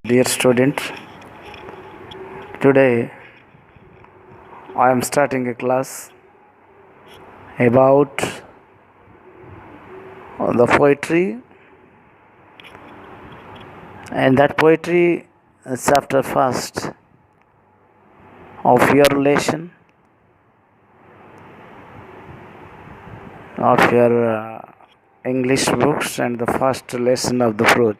Dear student, today I am starting a class about the poetry, and that poetry is chapter first of your relation of your English books and the first lesson of the prose.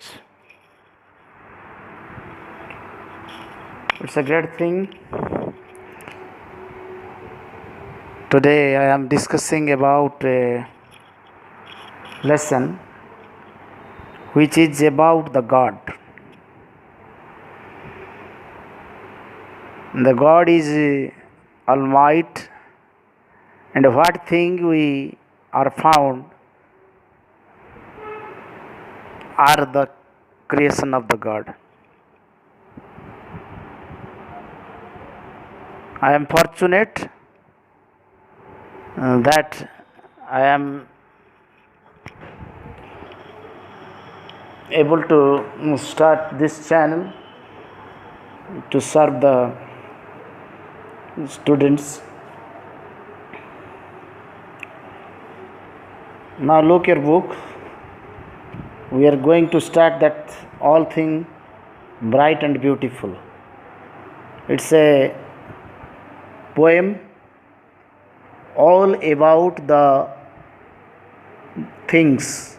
It's a great thing. Today I am discussing about a lesson which is about the God. The God is Almighty, and what thing we are found are the creation of the God. I am fortunate that I am able to start this channel to serve the students. Now look your book. We are going to start that all thing bright and beautiful. It's a poem all about the things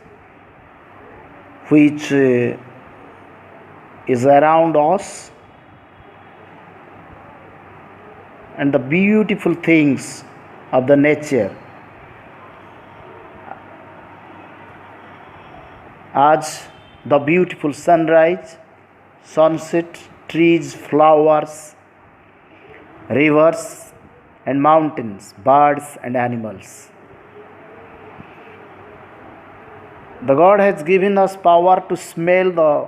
which is around us and the beautiful things of the nature, as the beautiful sunrise, sunset, trees, flowers, rivers and mountains, birds and animals. The God has given us power to smell the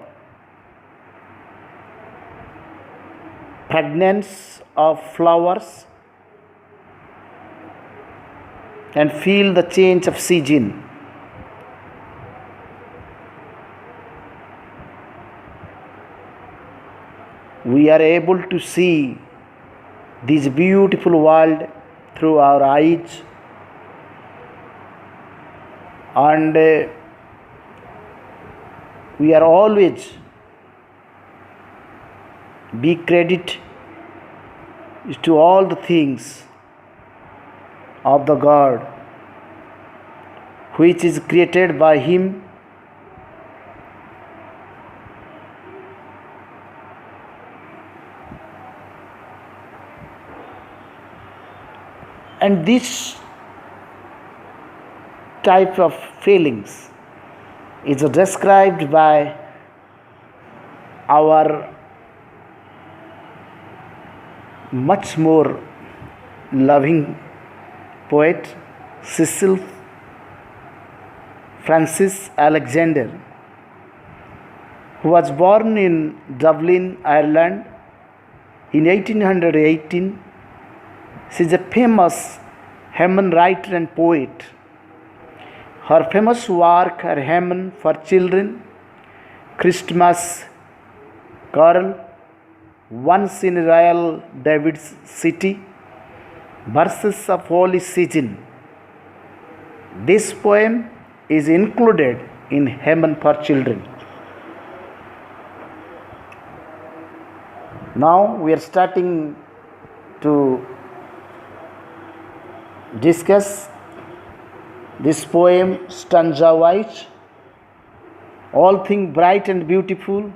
fragrance of flowers and feel the change of season. We are able to see this beautiful world through our eyes, and we are always be credit to all the things of the God which is created by Him. And this type of feelings is described by our much more loving poet Cecil Francis Alexander, who was born in Dublin, Ireland in 1818. She is a famous hymn writer and poet. Her famous work are Hymn for Children, Christmas Carol, Once in Royal David's City, Verses of Holy Season. This poem is included in Hymn for Children. Now we are starting to discuss this poem stanza wise. All things bright and beautiful,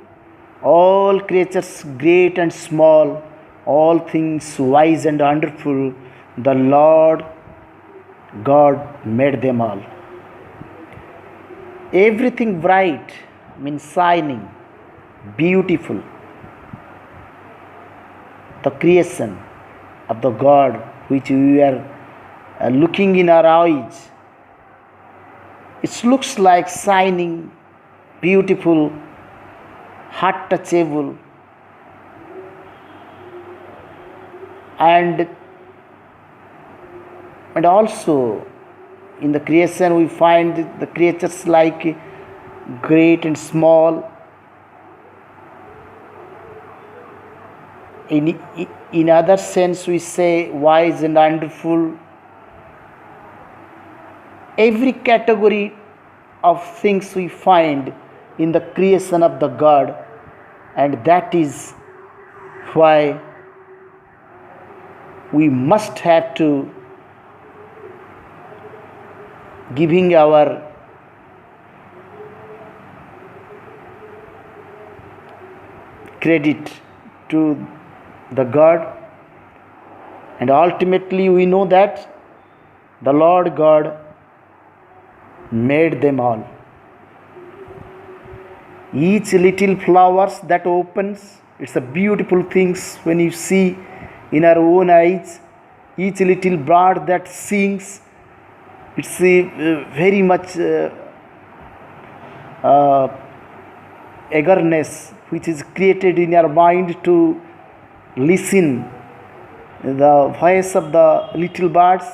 all creatures great and small, all things wise and wonderful, the Lord God made them all. Everything bright means shining, beautiful. The creation of the God which we are looking in our eyes, it looks like shining, beautiful, heart touchable, and also in the creation we find the creatures like great and small, In, in other sense, we say wise and wonderful. Every category of things we find in the creation of the God, and that is why we must have to giving our credit to the God, and ultimately we know that the Lord God made them all. Each little flowers that opens, it's a beautiful things when you see in our own eyes. Each little bird that sings, it's very much eagerness which is created in your mind to listen the voice of the little birds.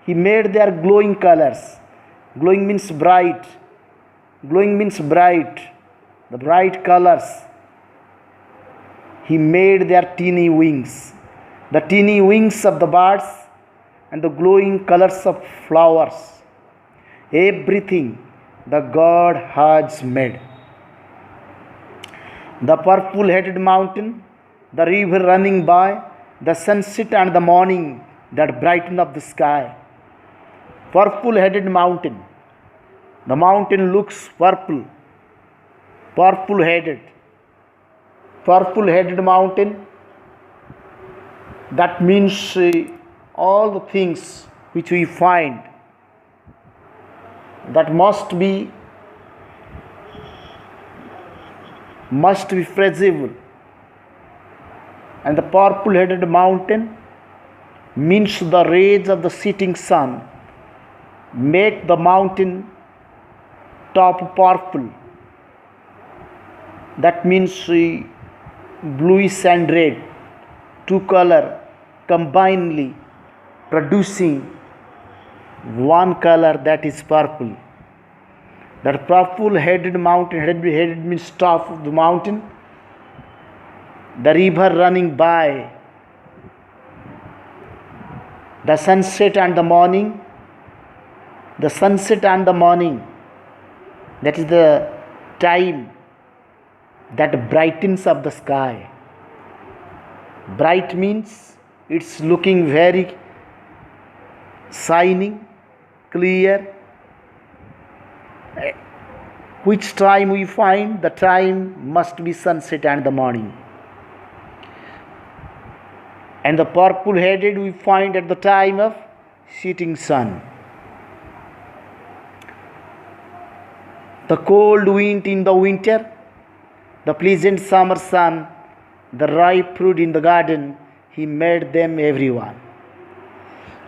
He made their glowing colors. Glowing means bright. Glowing means bright. The bright colors. He made their teeny wings. The teeny wings of the birds and the glowing colors of flowers. Everything the God has made. The purple-headed mountain, the river running by, the sunset and the morning that brighten up the sky. Purple-headed mountain. The mountain looks purple. Purple-headed. Purple-headed mountain. That means all the things which we find that must be feasible. And the purple-headed mountain means the rays of the setting sun make the mountain top purple. That means bluish and red, two color combinedly producing one color, that is purple. That purple-headed mountain, headed means top of the mountain, the river running by, the sunset and the morning, the sunset and the morning, that is the time that brightens up the sky. Bright means it's looking very shining, clear. Which time we find? The time must be sunset and the morning. And the purple-headed we find at the time of setting sun. The cold wind in the winter, the pleasant summer sun, the ripe fruit in the garden, he made them everyone.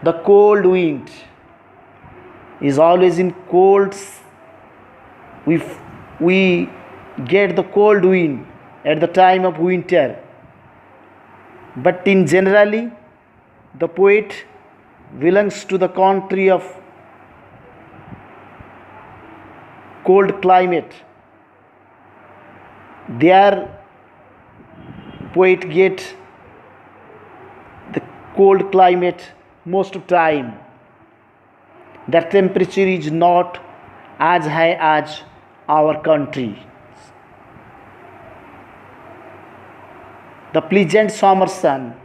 The cold wind is always in colds. We get the cold wind at the time of winter. But in generally, the poet belongs to the country of cold climate. Their poet get the cold climate most of time. Their temperature is not as high as our country. The pleasant summer sun,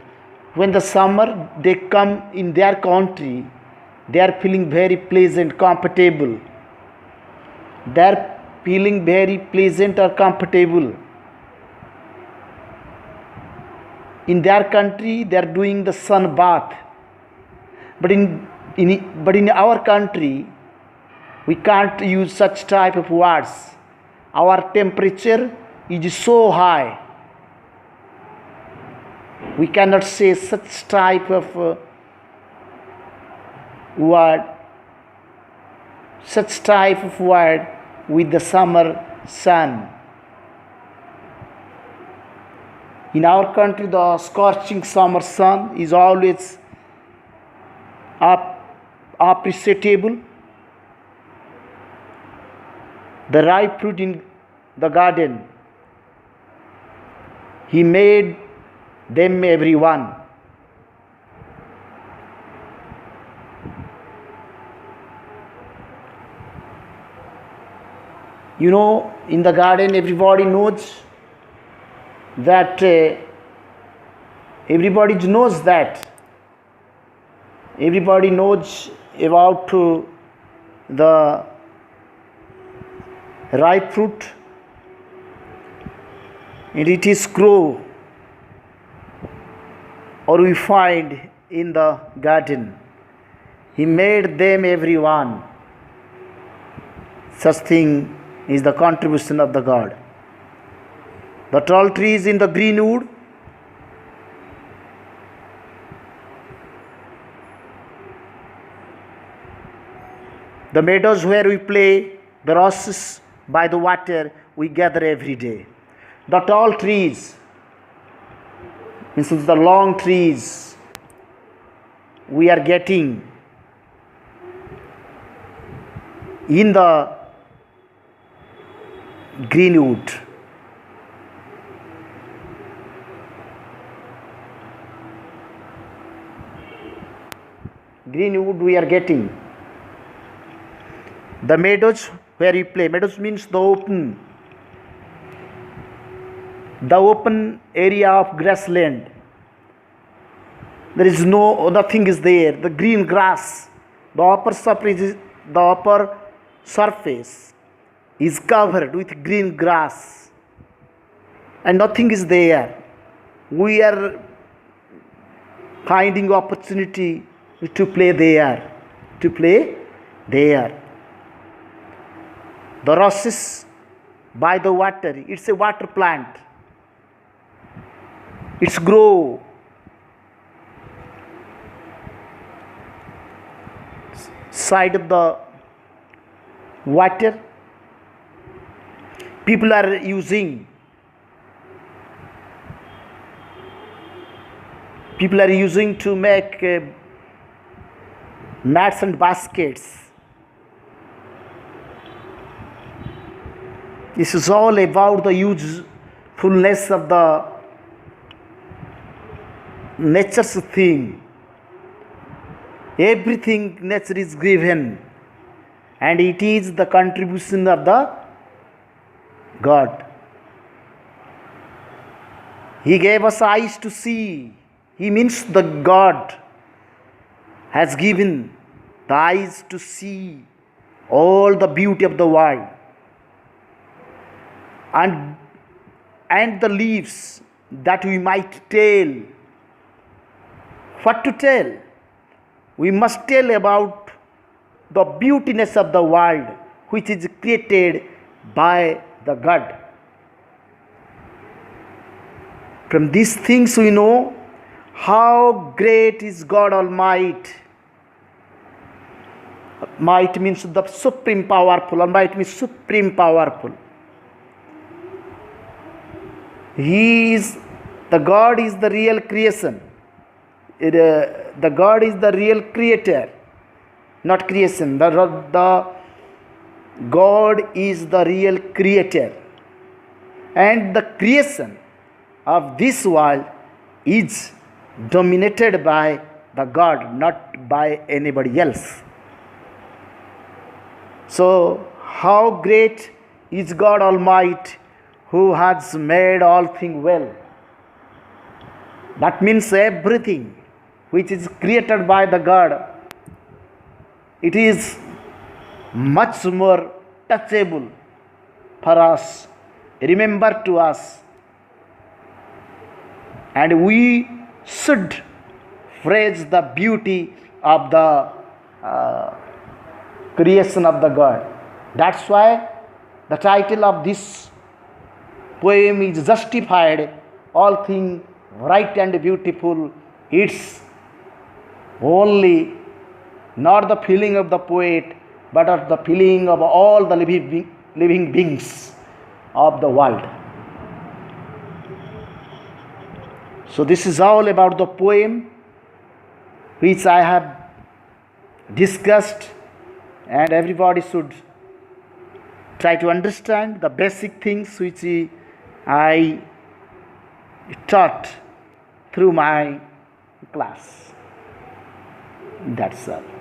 when the summer they come in their country, they are feeling very pleasant, comfortable. They are feeling very pleasant or comfortable. In their country, they are doing the sun bath. But in our country, we can't use such type of words. Our temperature is so high. We cannot say such type of word, with the summer sun. In our country, the scorching summer sun is always appreciable. The ripe fruit in the garden, he made them everyone. You know, in the garden, everybody knows that everybody knows about the ripe fruit, and it is grow or we find in the garden. He made them everyone. Such thing is the contribution of the God. The tall trees in the green wood, the meadows where we play, the roses by the water we gather every day. The tall trees, means the long trees we are getting in the greenwood. Greenwood we are getting. The meadows where you play. Meadows means the open area of grassland. There is nothing is there. The green grass, the upper surface is covered with green grass, and nothing is there. We are finding opportunity to play there. The roses by the water, it's a water plant. It's grow side of the water. People are using to make mats and baskets. This is all about the usefulness of the nature's thing. Everything nature is given, and it is the contribution of the God. He gave us eyes to see. He means the God has given the eyes to see all the beauty of the world, and the leaves that we might tell. What to tell? We must tell about the beautiness of the world which is created by the God. From these things we know how great is God Almighty. Might means the supreme powerful. Almighty means supreme powerful. The God is the real creation. The God is the real creator, not creation. The God is the real creator, and the creation of this world is dominated by the God, not by anybody else. So, how great is God Almighty, who has made all things well? That means everything which is created by the God, it is much more touchable for us, remember to us, and we should praise the beauty of the creation of the God. That's why the title of this poem is Justified, All Things Right and Beautiful. It's only not the feeling of the poet, but of the feeling of all the living beings of the world. So this is all about the poem which I have discussed, and everybody should try to understand the basic things which I taught through my class. That's all.